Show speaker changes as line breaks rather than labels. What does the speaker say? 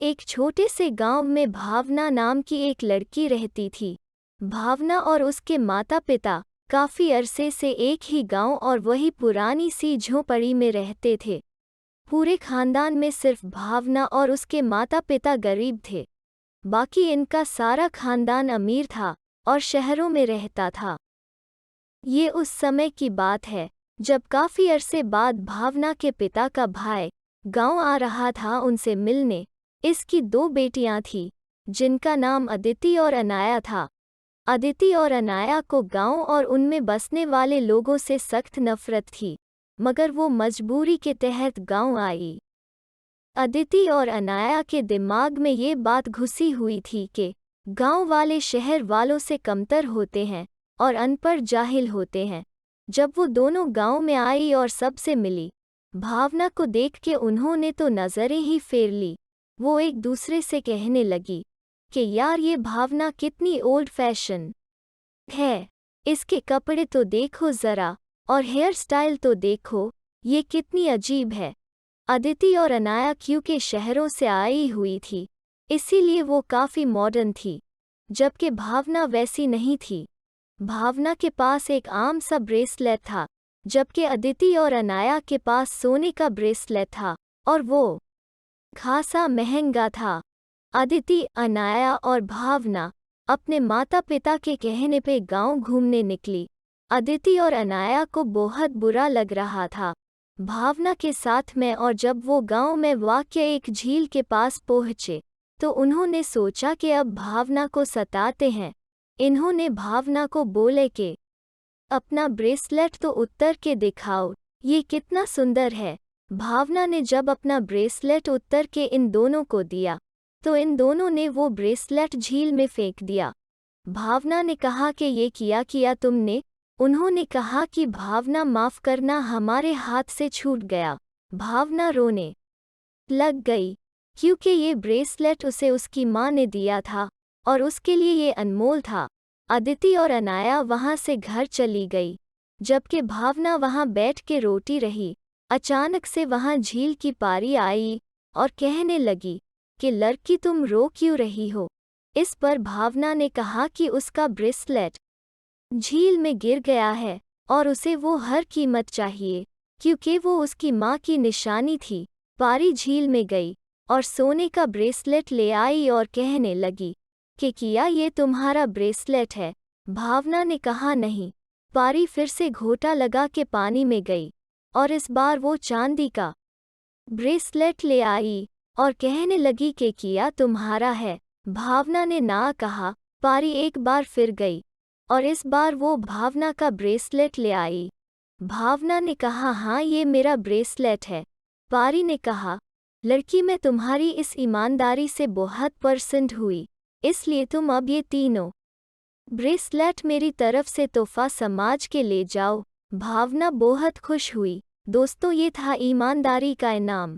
एक छोटे से गांव में भावना नाम की एक लड़की रहती थी। भावना और उसके माता पिता काफी अरसे से एक ही गांव और वही पुरानी सी झोपड़ी में रहते थे। पूरे खानदान में सिर्फ भावना और उसके माता पिता गरीब थे। बाकी इनका सारा खानदान अमीर था और शहरों में रहता था। ये उस समय की बात है जब काफी अरसे बाद भावना के पिता का भाई गांव आ रहा था उनसे मिलने। इसकी दो बेटियां थीं जिनका नाम अदिति और अनाया था। अदिति और अनाया को गांव और उनमें बसने वाले लोगों से सख्त नफरत थी, मगर वो मजबूरी के तहत गांव आई। अदिति और अनाया के दिमाग में ये बात घुसी हुई थी कि गांव वाले शहर वालों से कमतर होते हैं और अनपढ़ जाहिल होते हैं। जब वो दोनों गांव में आई और सबसे मिली, भावना को देख के उन्होंने तो नज़रें ही फेर ली। वो एक दूसरे से कहने लगी कि यार ये भावना कितनी ओल्ड फैशन है, इसके कपड़े तो देखो ज़रा और हेयर स्टाइल तो देखो, ये कितनी अजीब है। अदिति और अनाया क्योंकि शहरों से आई हुई थी, इसीलिए वो काफ़ी मॉडर्न थी, जबकि भावना वैसी नहीं थी। भावना के पास एक आम सा ब्रेसलेट था, जबकि अदिति और अनाया के पास सोने का ब्रेसलेट था और वो खासा महंगा था। अदिति, अनाया और भावना अपने माता पिता के कहने पे गांव घूमने निकली। अदिति और अनाया को बहुत बुरा लग रहा था भावना के साथ में, और जब वो गांव में वाक़या एक झील के पास पहुँचे तो उन्होंने सोचा कि अब भावना को सताते हैं। इन्होंने भावना को बोले कि अपना ब्रेसलेट तो उतर के दिखाओ, ये कितना सुंदर है। भावना ने जब अपना ब्रेसलेट उतर के इन दोनों को दिया तो इन दोनों ने वो ब्रेसलेट झील में फेंक दिया। भावना ने कहा कि ये किया तुमने? उन्होंने कहा कि भावना माफ़ करना, हमारे हाथ से छूट गया। भावना रोने लग गई क्योंकि ये ब्रेसलेट उसे उसकी माँ ने दिया था और उसके लिए ये अनमोल था। अदिति और अनाया वहाँ से घर चली गई, जबकि भावना वहाँ बैठ के रोती रही। अचानक से वहाँ झील की पारी आई और कहने लगी कि लड़की, तुम रो क्यों रही हो? इस पर भावना ने कहा कि उसका ब्रेसलेट झील में गिर गया है और उसे वो हर कीमत चाहिए, क्योंकि वो उसकी माँ की निशानी थी। पारी झील में गई और सोने का ब्रेसलेट ले आई और कहने लगी कि किया ये तुम्हारा ब्रेसलेट है? भावना ने कहा नहीं। पारी फिर से घोटा लगा के पानी में गई और इस बार वो चांदी का ब्रेसलेट ले आई और कहने लगी कि किया तुम्हारा है? भावना ने ना कहा। पारी एक बार फिर गई और इस बार वो भावना का ब्रेसलेट ले आई। भावना ने कहा, हाँ ये मेरा ब्रेसलेट है। पारी ने कहा, लड़की, मैं तुम्हारी इस ईमानदारी से बहुत पसंद हुई, इसलिए तुम अब ये तीनों ब्रेसलेट मेरी तरफ से तोहफा समाज के ले जाओ। भावना बहुत खुश हुई। दोस्तों, ये था ईमानदारी का इनाम।